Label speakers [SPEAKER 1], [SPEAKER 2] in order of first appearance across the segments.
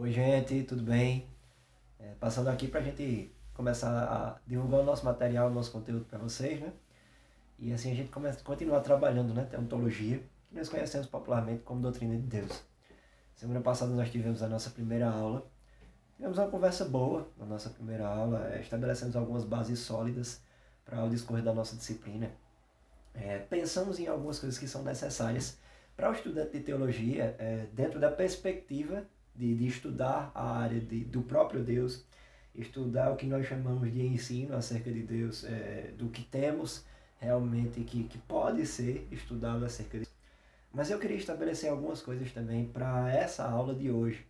[SPEAKER 1] Oi, gente, tudo bem? Passando aqui para a gente começar a divulgar o nosso material, o nosso conteúdo para vocês, né? E assim a gente começa, continuar trabalhando, né? Teontologia, que nós conhecemos popularmente como doutrina de Deus. Semana passada nós tivemos a nossa primeira aula. Tivemos uma conversa boa na nossa primeira aula, estabelecemos algumas bases sólidas para o discorrer da nossa disciplina. Pensamos em algumas coisas que são necessárias para o estudante de teologia, dentro da perspectiva de estudar a área do próprio Deus, estudar o que nós chamamos de ensino acerca de Deus, do que temos realmente que pode ser estudado acerca disso. Mas eu queria estabelecer algumas coisas também para essa aula de hoje,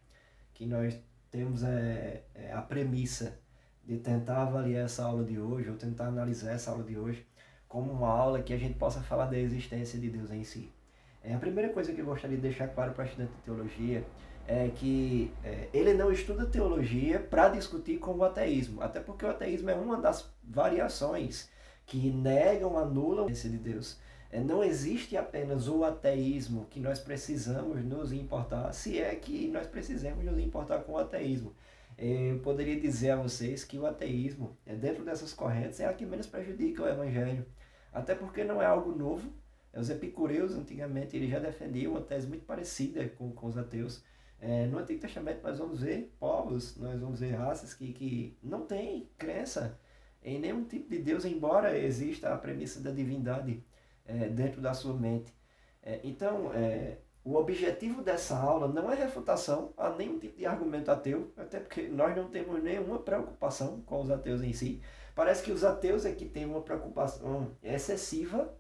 [SPEAKER 1] que nós temos a premissa de tentar avaliar essa aula de hoje, ou tentar analisar essa aula de hoje, como uma aula que a gente possa falar da existência de Deus em si. A primeira coisa que eu gostaria de deixar claro para o estudante de teologia é que ele não estuda teologia para discutir com o ateísmo, até porque o ateísmo é uma das variações que negam, anulam a existência de Deus. Não existe apenas o ateísmo que nós precisamos nos importar, se é que nós precisamos nos importar com o ateísmo. Eu poderia dizer a vocês que o ateísmo, dentro dessas correntes, é a que menos prejudica o evangelho. Até porque não é algo novo. Os epicureus, antigamente, eles já defendiam uma tese muito parecida com os ateus. No Antigo Testamento nós vamos ver povos, nós vamos ver raças que não têm crença em nenhum tipo de Deus, embora exista a premissa da divindade dentro da sua mente. Então, o objetivo dessa aula não é refutação a nenhum tipo de argumento ateu, até porque nós não temos nenhuma preocupação com os ateus em si. Parece que os ateus é que têm uma preocupação excessiva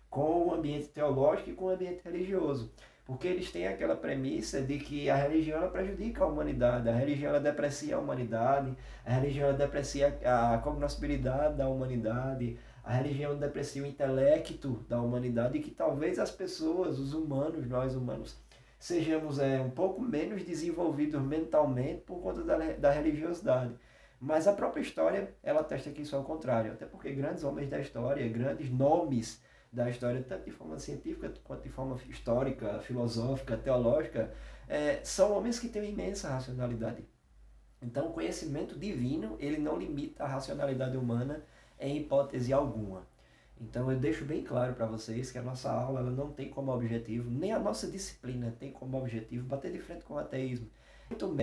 [SPEAKER 1] com o ambiente teológico e com o ambiente religioso. Porque eles têm aquela premissa de que a religião ela prejudica a humanidade, a religião ela deprecia a humanidade, a religião ela deprecia a cognoscibilidade da humanidade, a religião deprecia o intelecto da humanidade, e que talvez as pessoas, os humanos, nós humanos, sejamos um pouco menos desenvolvidos mentalmente por conta da religiosidade. Mas a própria história, ela atesta que isso é o contrário, até porque grandes homens da história, grandes nomes da história, tanto de forma científica quanto de forma histórica, filosófica, teológica, são homens que têm uma imensa racionalidade. Então, o conhecimento divino, ele não limita a racionalidade humana em hipótese alguma. Então, eu deixo bem claro para vocês que a nossa aula ela não tem como objetivo, nem a nossa disciplina tem como objetivo bater de frente com o ateísmo. Então,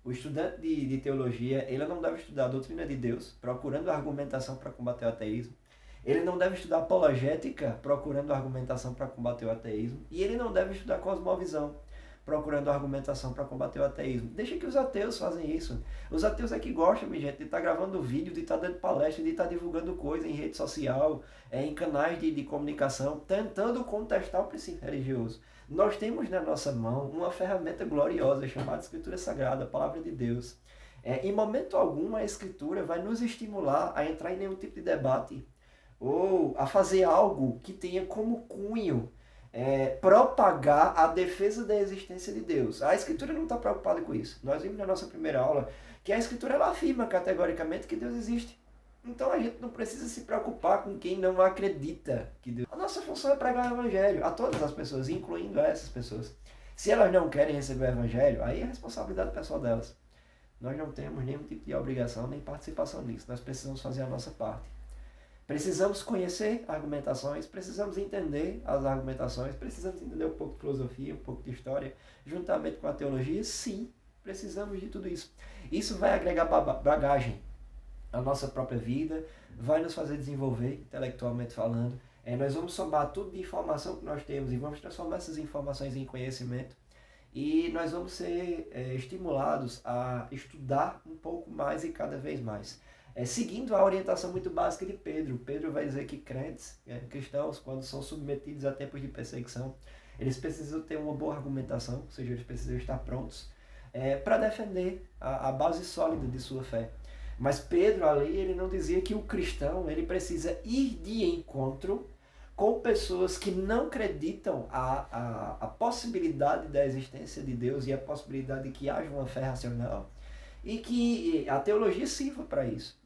[SPEAKER 1] o estudante de teologia, ele não deve estudar a doutrina de Deus, procurando argumentação para combater o ateísmo. Ele não deve estudar apologética, procurando argumentação para combater o ateísmo. E ele não deve estudar cosmovisão, procurando argumentação para combater o ateísmo. Deixa que os ateus fazem isso. Os ateus é que gostam, minha gente, de estar gravando vídeo, de estar dando palestra, de estar divulgando coisa em rede social, em canais de comunicação, tentando contestar o princípio religioso. Nós temos na nossa mão uma ferramenta gloriosa chamada Escritura Sagrada, a Palavra de Deus. Em momento algum a Escritura vai nos estimular a entrar em nenhum tipo de debate ou a fazer algo que tenha como cunho propagar a defesa da existência de Deus. A Escritura não está preocupada com isso. Nós vimos na nossa primeira aula que a Escritura ela afirma categoricamente que Deus existe. Então a gente não precisa se preocupar com quem não acredita que Deus... A nossa função é pregar o Evangelho a todas as pessoas, incluindo essas pessoas. Se elas não querem receber o Evangelho, aí é responsabilidade pessoal delas. Nós não temos nenhum tipo de obrigação nem participação nisso. Nós precisamos fazer a nossa parte. Precisamos conhecer argumentações, precisamos entender as argumentações, precisamos entender um pouco de filosofia, um pouco de história, juntamente com a teologia. Sim, precisamos de tudo isso. Isso vai agregar bagagem à nossa própria vida, vai nos fazer desenvolver, intelectualmente falando. Nós vamos somar tudo de informação que nós temos e vamos transformar essas informações em conhecimento. E nós vamos ser estimulados a estudar um pouco mais e cada vez mais. Seguindo a orientação muito básica de Pedro. Pedro vai dizer que crentes, cristãos, quando são submetidos a tempos de perseguição, eles precisam ter uma boa argumentação, ou seja, eles precisam estar prontos para defender a base sólida de sua fé. Mas Pedro ali, ele não dizia que o cristão ele precisa ir de encontro com pessoas que não acreditam a possibilidade da existência de Deus e a possibilidade de que haja uma fé racional. E que a teologia sirva para isso.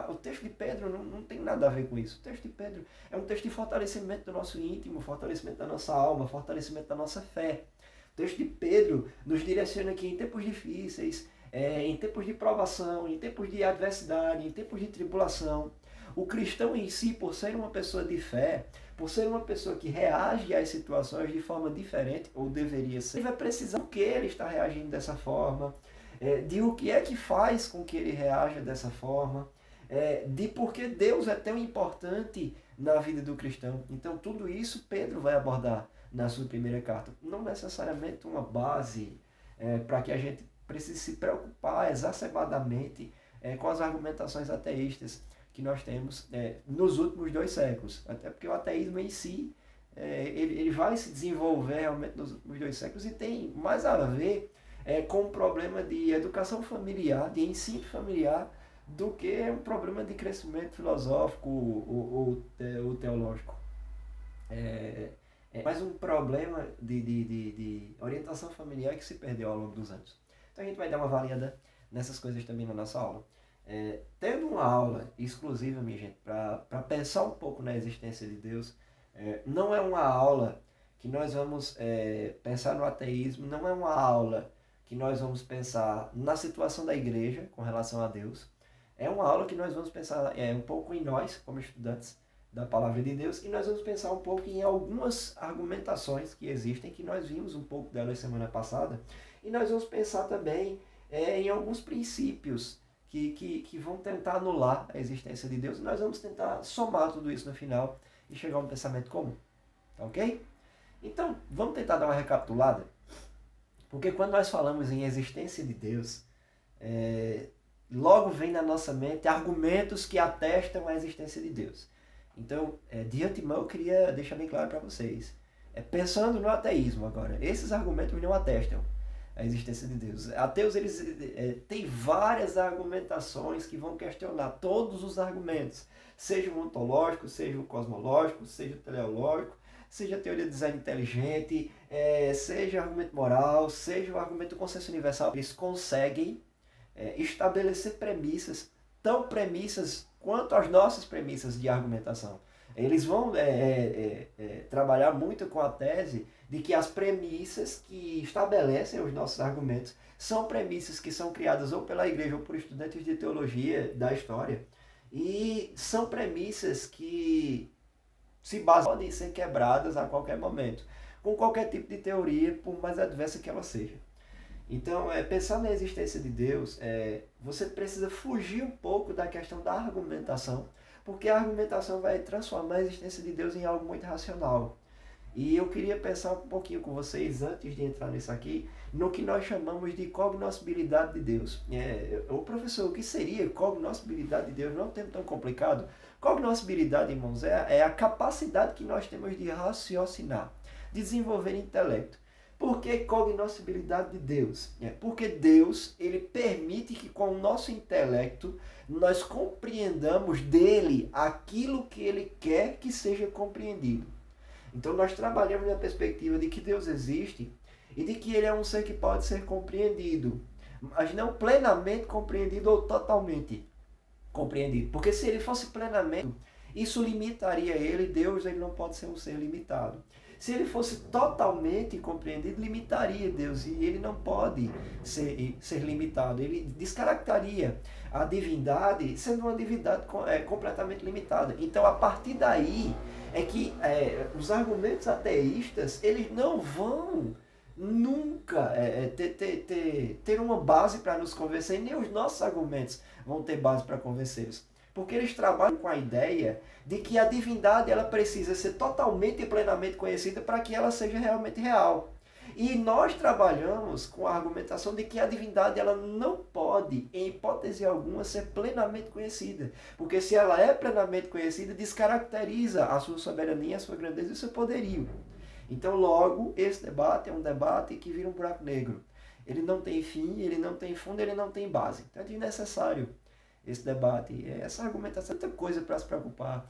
[SPEAKER 1] O texto de Pedro não tem nada a ver com isso. O texto de Pedro é um texto de fortalecimento do nosso íntimo, fortalecimento da nossa alma, fortalecimento da nossa fé. O texto de Pedro nos direciona que em tempos difíceis, em tempos de provação, em tempos de adversidade, em tempos de tribulação, o cristão em si, por ser uma pessoa de fé, por ser uma pessoa que reage às situações de forma diferente, ou deveria ser, ele vai precisar do que ele está reagindo dessa forma, de o que é que faz com que ele reaja dessa forma, de por que Deus é tão importante na vida do cristão. Então tudo isso Pedro vai abordar na sua primeira carta. Não necessariamente uma base para que a gente precise se preocupar exacerbadamente com as argumentações ateístas que nós temos nos últimos 2 séculos. Até porque o ateísmo em si, ele vai se desenvolver realmente nos últimos 2 séculos e tem mais a ver com um problema de educação familiar, de ensino familiar, do que um problema de crescimento filosófico ou teológico. É mais um problema de orientação familiar que se perdeu ao longo dos anos. Então a gente vai dar uma avaliada nessas coisas também na nossa aula. Tendo uma aula exclusiva, minha gente, para pensar um pouco na existência de Deus, não é uma aula que nós vamos pensar no ateísmo, não é uma aula que nós vamos pensar na situação da igreja com relação a Deus. É uma aula que nós vamos pensar um pouco em nós, como estudantes da Palavra de Deus, e nós vamos pensar um pouco em algumas argumentações que existem, que nós vimos um pouco delas semana passada, e nós vamos pensar também em alguns princípios que vão tentar anular a existência de Deus, e nós vamos tentar somar tudo isso no final e chegar a um pensamento comum. Tá ok? Então, vamos tentar dar uma recapitulada, porque quando nós falamos em existência de Deus, logo vem na nossa mente argumentos que atestam a existência de Deus. Então, de antemão, eu queria deixar bem claro para vocês. Pensando no ateísmo agora, esses argumentos não atestam a existência de Deus. Ateus, eles têm várias argumentações que vão questionar todos os argumentos, seja o ontológico, seja o cosmológico, seja o teleológico, seja a teoria do design inteligente, seja o argumento moral, seja o argumento do consenso universal. Eles conseguem estabelecer premissas, tão premissas quanto as nossas premissas de argumentação. Eles vão trabalhar muito com a tese de que as premissas que estabelecem os nossos argumentos são premissas que são criadas ou pela igreja ou por estudantes de teologia da história, e são premissas que podem ser quebradas a qualquer momento, com qualquer tipo de teoria, por mais adversa que ela seja. Então, pensar na existência de Deus, você precisa fugir um pouco da questão da argumentação, porque a argumentação vai transformar a existência de Deus em algo muito racional. E eu queria pensar um pouquinho com vocês, antes de entrar nisso aqui, no que nós chamamos de cognoscibilidade de Deus. Professor, o que seria cognoscibilidade de Deus? Não é um termo tão complicado. Cognoscibilidade, irmãos, é a capacidade que nós temos de raciocinar, de desenvolver intelecto. Por que cognoscibilidade de Deus? Porque Deus, ele permite que com o nosso intelecto nós compreendamos dele aquilo que ele quer que seja compreendido. Então nós trabalhamos na perspectiva de que Deus existe e de que ele é um ser que pode ser compreendido, mas não plenamente compreendido ou totalmente compreendido. Porque se ele fosse plenamente, isso limitaria ele. Deus, ele não pode ser um ser limitado. Se ele fosse totalmente compreendido, limitaria Deus, e ele não pode ser limitado. Ele descaracterizaria a divindade, sendo uma divindade completamente limitada. Então, a partir daí, é que os argumentos ateístas, eles não vão nunca ter uma base para nos convencer, nem os nossos argumentos vão ter base para convencê-los. Porque eles trabalham com a ideia de que a divindade ela precisa ser totalmente e plenamente conhecida para que ela seja realmente real. E nós trabalhamos com a argumentação de que a divindade ela não pode, em hipótese alguma, ser plenamente conhecida. Porque se ela é plenamente conhecida, descaracteriza a sua soberania, a sua grandeza e o seu poderio. Então, logo, esse debate é um debate que vira um buraco negro. Ele não tem fim, ele não tem fundo, ele não tem base. Então é desnecessário esse debate, essa argumentação, tanta coisa para se preocupar.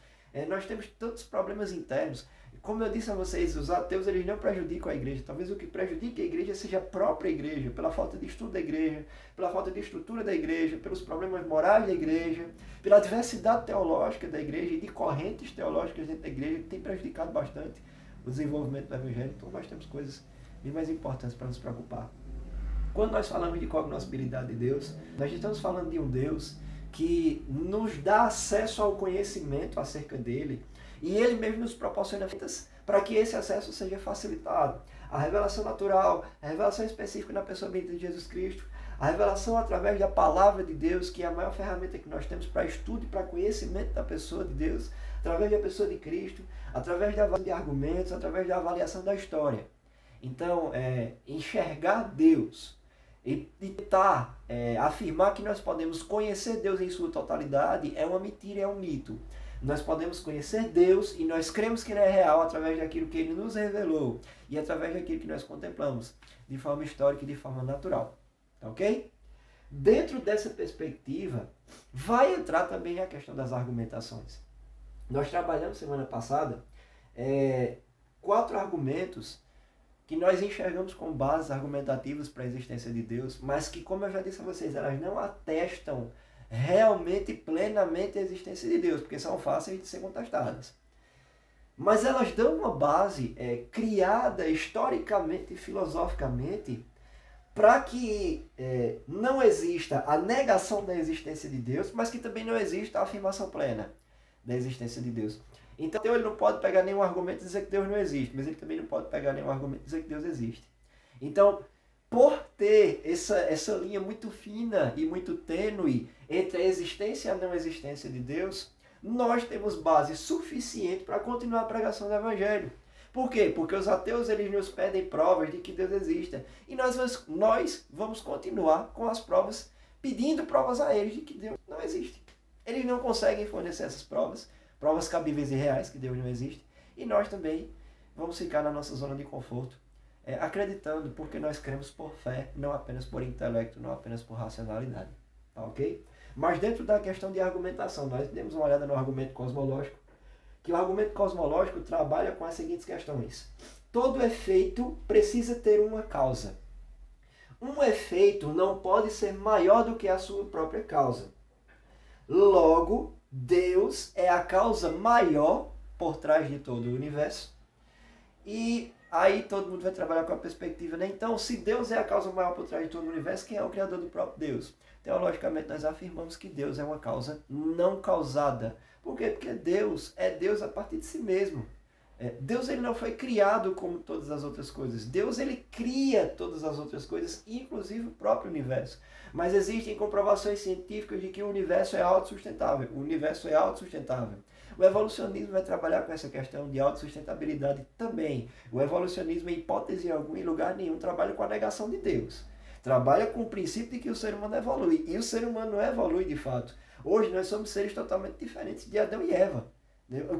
[SPEAKER 1] Nós temos tantos problemas internos. Como eu disse a vocês, os ateus eles não prejudicam a igreja. Talvez o que prejudique a igreja seja a própria igreja, pela falta de estudo da igreja, pela falta de estrutura da igreja, pelos problemas morais da igreja, pela diversidade teológica da igreja e de correntes teológicas dentro da igreja, que tem prejudicado bastante o desenvolvimento do evangelho. Então nós temos coisas bem mais importantes para nos preocupar. Quando nós falamos de cognoscibilidade de Deus, nós estamos falando de um Deus que nos dá acesso ao conhecimento acerca dele e ele mesmo nos proporciona ferramentas para que esse acesso seja facilitado. A revelação natural, a revelação específica na pessoa bendita de Jesus Cristo, a revelação através da palavra de Deus, que é a maior ferramenta que nós temos para estudo e para conhecimento da pessoa de Deus, através da pessoa de Cristo, através da avaliação de argumentos, através da avaliação da história. Então, enxergar Deus e tentar afirmar que nós podemos conhecer Deus em sua totalidade é uma mentira, é um mito. Nós podemos conhecer Deus e nós cremos que Ele é real através daquilo que Ele nos revelou e através daquilo que nós contemplamos de forma histórica e de forma natural. Ok? Dentro dessa perspectiva, vai entrar também a questão das argumentações. Nós trabalhamos semana passada 4 argumentos que nós enxergamos como bases argumentativas para a existência de Deus, mas que, como eu já disse a vocês, elas não atestam realmente, plenamente a existência de Deus, porque são fáceis de ser contestadas. Mas elas dão uma base criada historicamente e filosoficamente para que não exista a negação da existência de Deus, mas que também não exista a afirmação plena da existência de Deus. Então ele não pode pegar nenhum argumento e dizer que Deus não existe, mas ele também não pode pegar nenhum argumento e dizer que Deus existe. Então, por ter essa linha muito fina e muito tênue entre a existência e a não existência de Deus, nós temos base suficiente para continuar a pregação do Evangelho. Por quê? Porque os ateus eles nos pedem provas de que Deus exista. E nós vamos continuar com as provas, pedindo provas a eles de que Deus não existe. Eles não conseguem fornecer essas provas cabíveis e reais que Deus não existe. E nós também vamos ficar na nossa zona de conforto, acreditando, porque nós cremos por fé, não apenas por intelecto, não apenas por racionalidade. Tá ok? Mas dentro da questão de argumentação, nós demos uma olhada no argumento cosmológico, que o argumento cosmológico trabalha com as seguintes questões. Todo efeito precisa ter uma causa. Um efeito não pode ser maior do que a sua própria causa. Logo, Deus é a causa maior por trás de todo o universo. E aí todo mundo vai trabalhar com a perspectiva, né? Então, se Deus é a causa maior por trás de todo o universo, quem é o criador do próprio Deus? Teologicamente, nós afirmamos que Deus é uma causa não causada. Por quê? Porque Deus é Deus a partir de si mesmo. Deus ele não foi criado como todas as outras coisas. Deus ele cria todas as outras coisas, inclusive o próprio universo. Mas existem comprovações científicas de que o universo é autossustentável. O universo é autossustentável. O evolucionismo vai trabalhar com essa questão de autossustentabilidade também. O evolucionismo, em hipótese alguma, em lugar nenhum, trabalha com a negação de Deus. Trabalha com o princípio de que o ser humano evolui. E o ser humano não evolui de fato. Hoje nós somos seres totalmente diferentes de Adão e Eva.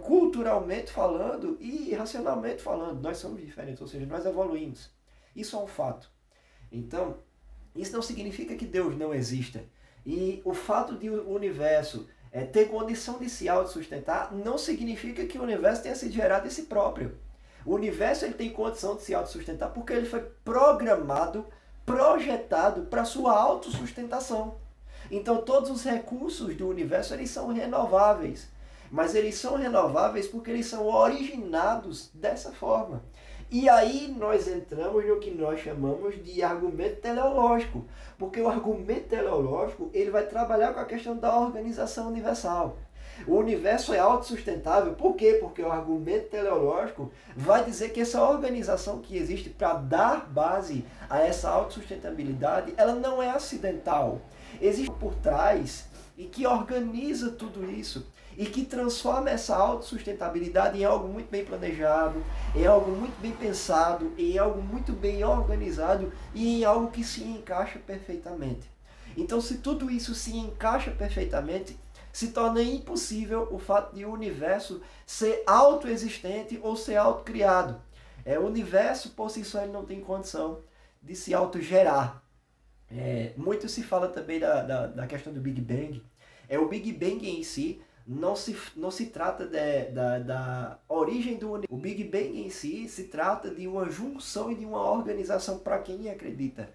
[SPEAKER 1] Culturalmente falando e racionalmente falando, nós somos diferentes, ou seja, nós evoluímos. Isso é um fato. Então, isso não significa que Deus não exista. E o fato de o universo ter condição de se autossustentar não significa que o universo tenha sido gerado de si próprio. O universo ele tem condição de se autossustentar porque ele foi programado, projetado para sua autossustentação. Então todos os recursos do universo eles são renováveis. Mas eles são renováveis porque eles são originados dessa forma. E aí nós entramos no que nós chamamos de argumento teleológico. Porque o argumento teleológico ele vai trabalhar com a questão da organização universal. O universo é autossustentável. Por quê? Porque o argumento teleológico vai dizer que essa organização que existe para dar base a essa autossustentabilidade, ela não é acidental. Existe por trás e que organiza tudo isso. E que transforma essa autossustentabilidade em algo muito bem planejado, em algo muito bem pensado, em algo muito bem organizado e em algo que se encaixa perfeitamente. Então, se tudo isso se encaixa perfeitamente, se torna impossível o fato de o universo ser autoexistente ou ser autocriado. O universo, por si só, ele não tem condição de se autogerar. Muito se fala também da questão do Big Bang. O Big Bang em si não se trata da origem do universo. O Big Bang em si se trata de uma junção e de uma organização para quem acredita.